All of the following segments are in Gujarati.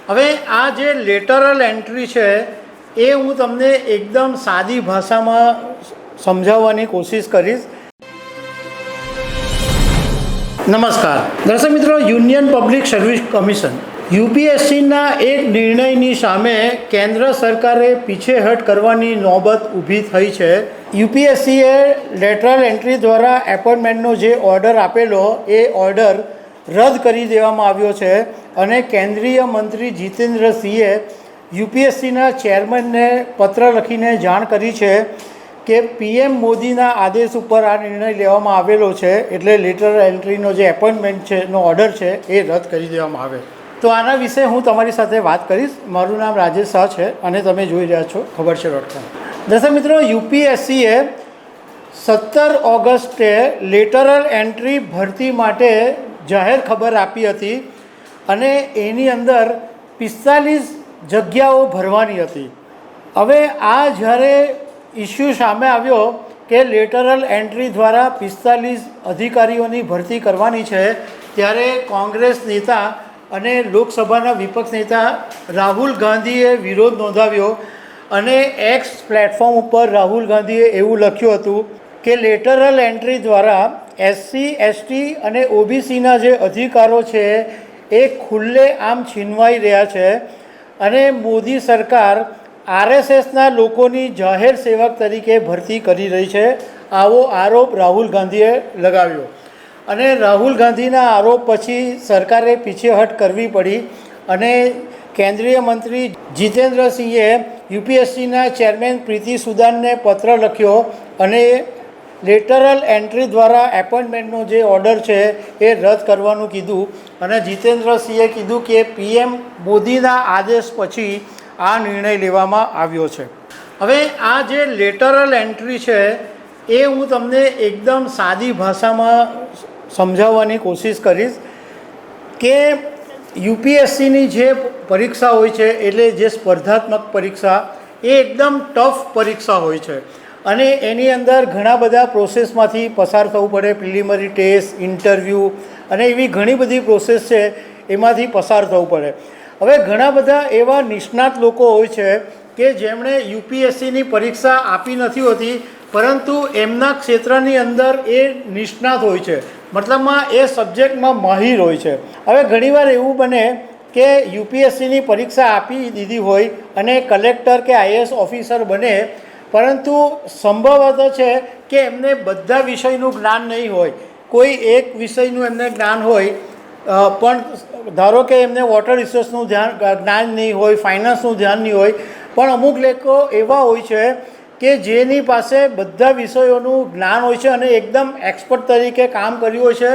હવે આ જે લેટરલ એન્ટ્રી છે એ હું તમને એકદમ સાદી ભાષામાં સમજાવવાની કોશિશ કરીશ। નમસ્કાર દર્શક મિત્રો, યુનિયન પબ્લિક સર્વિસ કમિશન યુપીએસસીના એક નિર્ણયની સામે કેન્દ્ર સરકારે પીછેહટ કરવાની નોબત ઊભી થઈ છે। યુપીએસસીએ લેટરલ એન્ટ્રી દ્વારા એપોઇન્ટમેન્ટનો જે ઓર્ડર આપેલો એ ઓર્ડર રદ કરી દેવામાં આવ્યો છે અને કેન્દ્રીય મંત્રી જીતેન્દ્રસિંહે યુપીએસસીના ચેરમેનને પત્ર લખીને જાણ કરી છે કે પીએમ મોદીના આદેશ ઉપર આ નિર્ણય લેવામાં આવેલો છે, એટલે લેટરલ એન્ટ્રીનો જે એપોઇન્ટમેન્ટ છે નો ઓર્ડર છે એ રદ કરી દેવામાં આવે। તો આના વિશે હું તમારી સાથે વાત કરીશ। મારું નામ રાજેશ શાહ છે અને તમે જોઈ રહ્યા છો ખબરછે.com। દર્શક મિત્રો, યુપીએસસીએ 17 ઓગસ્ટે લેટરલ એન્ટ્રી ભરતી માટે જાહેર ખબર આપી હતી અને એની અંદર 45 જગ્યાઓ ભરવાની હતી। હવે આ જ્યારે ઇસ્યુ સામે આવ્યો કે લેટરલ એન્ટ્રી દ્વારા 45 અધિકારીઓની ભરતી કરવાની છે, ત્યારે કોંગ્રેસ નેતા અને લોકસભાના વિપક્ષ નેતા રાહુલ ગાંધીએ વિરોધ નોંધાવ્યો અને એક્સ પ્લેટફોર્મ ઉપર રાહુલ ગાંધીએ એવું લખ્યું હતું કે લેટરલ એન્ટ્રી દ્વારા એસસી એસટી અને ઓબીસીના જે અધિકારો છે એ ખુલ્લે આમ છીનવાઈ રહ્યા છે અને મોદી સરકાર આરએસએસના લોકોની જાહેર સેવક તરીકે ભરતી કરી રહી છે, આવો આરોપ રાહુલ ગાંધીએ લગાવ્યો। અને રાહુલ ગાંધીના આરોપ પછી સરકારે પીછેહટ કરવી પડી અને કેન્દ્રીય મંત્રી જીતેન્દ્રસિંહે યુપીએસસીના ચેરમેન પ્રીતિ સુદાનને પત્ર લખ્યો અને લેટરલ એન્ટ્રી દ્વારા એપોઇન્ટમેન્ટનો જે ઓર્ડર છે એ રદ કરવાનું કીધું અને જીતેન્દ્રસિંહે કીધું કે પીએમ મોદીના આદેશ પછી આ નિર્ણય લેવામાં આવ્યો છે। હવે આ જે લેટરલ એન્ટ્રી છે એ હું તમને એકદમ સાદી ભાષામાં સમજાવવાની કોશિશ કરીશ કે યુપીએસસીની જે પરીક્ષા હોય છે એટલે જે સ્પર્ધાત્મક પરીક્ષા એ એકદમ ટફ પરીક્ષા હોય છે અને એની અંદર ઘણા બધા પ્રોસેસમાંથી પસાર થવું પડે, પ્રિલિમિનરી ટેસ્ટ, ઇન્ટરવ્યૂ અને એવી ઘણી બધી પ્રોસેસ છે એમાંથી પસાર થવું પડે। હવે ઘણા બધા એવા નિષ્ણાત લોકો હોય છે કે જેમણે યુપીએસસીની પરીક્ષા આપી નથી હોતી, પરંતુ એમના ક્ષેત્રની અંદર એ નિષ્ણાત હોય છે, મતલબમાં એ સબ્જેક્ટમાં માહિર હોય છે। હવે ઘણીવાર એવું બને કે યુપીએસસીની પરીક્ષા આપી દીધી હોય અને કલેક્ટર કે આઈએએસ ઓફિસર બને, પરંતુ સંભવત છે કે એમને બધા વિષયનું જ્ઞાન નહીં હોય, કોઈ એક વિષયનું એમને જ્ઞાન હોય, પણ ધારો કે એમને વોટર રિસોર્સનું જ્ઞાન નહીં હોય, ફાઇનાન્સનું ધ્યાન નહીં હોય, પણ અમુક લોકો એવા હોય છે કે જેની પાસે બધા વિષયોનું જ્ઞાન હોય છે અને એકદમ એક્સપર્ટ તરીકે કામ કર્યું હોય છે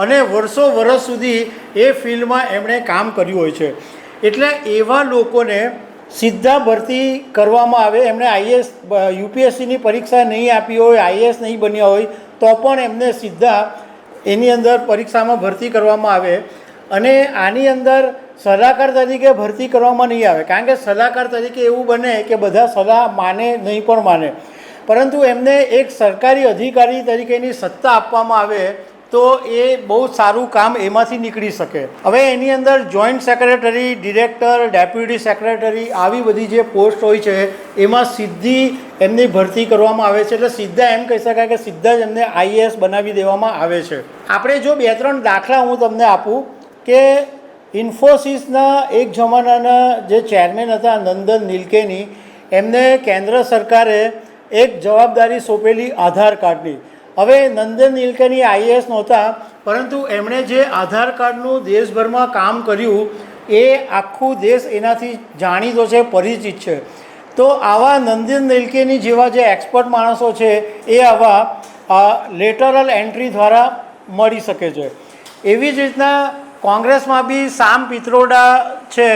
અને વર્ષો સુધી એ ફિલ્ડમાં એમણે કામ કર્યું હોય છે। એટલે એવા લોકોને સીધા ભરતી કરવામાં આવે। એમણે આઈએએસ યુપીએસસીની પરીક્ષા નહીં આપી હોય, આઈએએસ નહીં બન્યા હોય, તો પણ એમને સીધા એની અંદર પરીક્ષામાં ભરતી કરવામાં આવે અને આની અંદર સલાહકાર તરીકે ભરતી કરવામાં નહીં આવે, કારણ કે સલાહકાર તરીકે એવું બને કે બધા સલાહ માને નહીં પણ માને, પરંતુ એમને એક સરકારી અધિકારી તરીકેની સત્તા આપવામાં આવે તો એ બહુ સારું કામ એમાંથી નીકળી શકે। હવે એની અંદર joint secretary, director, deputy secretary આવી બધી જે પોસ્ટ હોય છે એમાં સીધી એમની ભરતી કરવામાં આવે છે, એટલે સીધા એમ કહી શકાય કે સીધા જ એમને આઈએએસ બનાવી દેવામાં આવે છે। આપણે જો 2-3 દાખલા હું તમને આપું કે ઇન્ફોસિસના એક જમાનાના જે ચેરમેન હતા નંદન નીલકેની, એમને કેન્દ્ર સરકારે એક જવાબદારી સોંપેલી આધાર કાર્ડની। હવે નંદન નીલકેની આઈએએસ નહોતા, પરંતુ એમણે જે આધાર કાર્ડનું દેશભરમાં કામ કર્યું એ આખું દેશ એનાથી જાણીતો છે, પરિચિત છે। તો આવા નંદન નીલકેની જેવા જે એક્સપર્ટ માણસો છે એ આવા લેટરલ એન્ટ્રી દ્વારા મળી શકે છે। એવી જ રીતના કોંગ્રેસમાં બી સામ પિત્રોડા છે,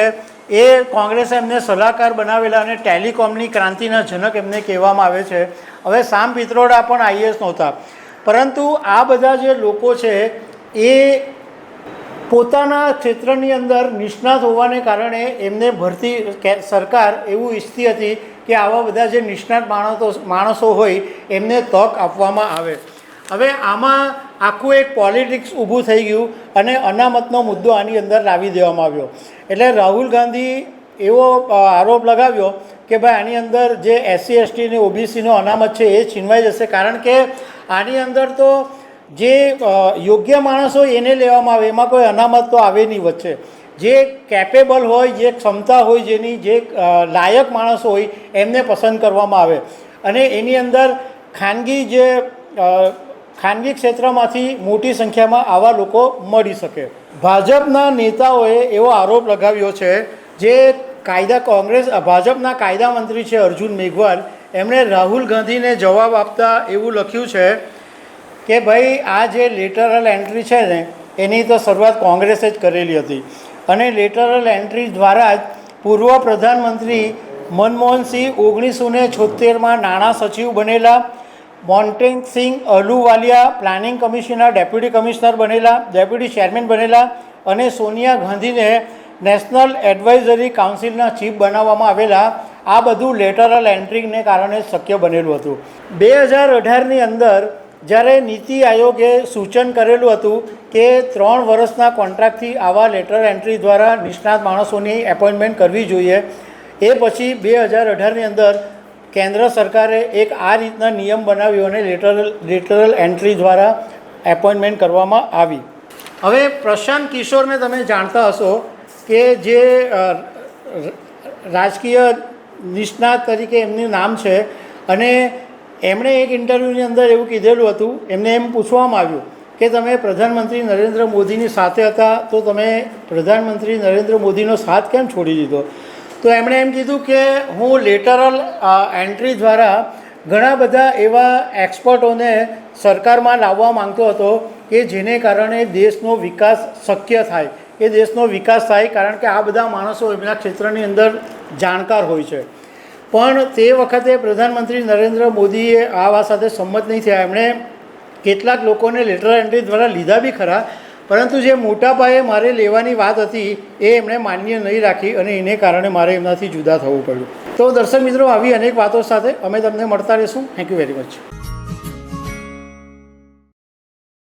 એ કોંગ્રેસે એમને સલાહકાર બનાવેલા અને ટેલિકોમની ક્રાંતિના જનક એમને કહેવામાં આવે છે। હવે સામ પિત્રોડા પણ આઈએએસ નહોતા, પરંતુ આ બધા જે લોકો છે એ પોતાના ક્ષેત્રની અંદર નિષ્ણાત હોવાને કારણે એમને ભરતી સરકાર એવું ઈચ્છતી હતી કે આવા બધા જે નિષ્ણાત માણસો હોય એમને તક આપવામાં આવે। હવે આમાં આખું એક પોલિટિક્સ ઊભું થઈ ગયું અને અનામતનો મુદ્દો આની અંદર લાવી દેવામાં આવ્યો. એટલે રાહુલ ગાંધી એવો આરોપ લગાવ્યો કે ભાઈ આની અંદર જે SC ST અને OBCનો અનામત છે એ છીનવાઈ જશે, કારણ કે આની અંદર તો જે યોગ્ય માણસ હોય એને લેવામાં આવે, એમાં કોઈ અનામત તો આવે નહીં વચ્ચે. જે કેપેબલ હોય, જે ક્ષમતા હોય, જેની જે લાયક માણસો હોય એમને પસંદ કરવામાં આવે અને એની અંદર ખાનગી ક્ષેત્રમાંથી મોટી સંખ્યામાં આવા લોકો મળી શકે. ભાજપના નેતાઓએ એવો આરોપ લગાવ્યો છે, જે ભાજપના કાયદા મંત્રી છે અર્જુન મેઘવાલ, એમણે રાહુલ ગાંધીને જવાબ આપતા એવું લખ્યું છે કે ભાઈ આ જે લેટરલ એન્ટ્રી છે ને એની તો શરૂઆત કોંગ્રેસે જ કરેલી હતી અને લેટરલ એન્ટ્રી દ્વારા જ પૂર્વ પ્રધાનમંત્રી મનમોહનસિંહ 1976માં નાણાં સચિવ બનેલા, મોન્ટેગસિંહ અહલુવાલિયા પ્લાનિંગ કમિશનના ડેપ્યુટી કમિશનર બનેલા, ડેપ્યુટી ચેરમેન બનેલા અને સોનિયા ગાંધીને નેશનલ એડવાઇઝરી કાઉન્સિલના ચીફ બનાવવામાં આવેલા. આ બધું લેટરલ એન્ટ્રીને કારણે શક્ય બનેલું હતું. 2018ની અંદર જ્યારે નીતિ આયોગે સૂચન કરેલું હતું કે 3 વર્ષના કોન્ટ્રાક્ટથી આવા લેટર એન્ટ્રી દ્વારા નિષ્ણાત માણસોની એપોઇન્ટમેન્ટ કરવી જોઈએ, એ પછી 2018ની અંદર કેન્દ્ર સરકારે એક આ રીતના નિયમ બનાવ્યો અને લેટરલ એન્ટ્રી દ્વારા એપોઇન્ટમેન્ટ કરવામાં આવી. હવે પ્રશાંત કિશોરને તમે જાણતા હશો કે જે રાજકીય નિષ્ણાત તરીકે એમનું નામ છે અને એમણે એક ઇન્ટરવ્યૂની અંદર એવું કીધેલું હતું, એમને એમ પૂછવામાં આવ્યું કે તમે પ્રધાનમંત્રી નરેન્દ્ર મોદીની સાથે હતા તો તમે પ્રધાનમંત્રી નરેન્દ્ર મોદીનો સાથ કેમ છોડી દીધો? તો એમણે એમ કીધું કે હું લેટરલ એન્ટ્રી દ્વારા ઘણા બધા એવા એક્સપર્ટોને સરકારમાં લાવવા માંગતો હતો કે જેને કારણે દેશનો વિકાસ શક્ય થાય, એ દેશનો વિકાસ થાય, કારણ કે આ બધા માણસો એમના ક્ષેત્રની અંદર જાણકાર હોય છે. પણ તે વખતે પ્રધાનમંત્રી નરેન્દ્ર મોદીએ આ વાત સાથે સંમત નહીં થયા. એમણે કેટલાક લોકોને લેટર એન્ટ્રી દ્વારા લીધા બી ખરા, પરંતુ જે મોટા પાયે મારે લેવાની વાત હતી એ એમણે માન્ય નહીં રાખી અને એને કારણે મારે એમનાથી જુદા થવું પડ્યું. તો દર્શક મિત્રો, આવી અનેક વાતો સાથે અમે તમને મળતા રહીશું. Thank you very much.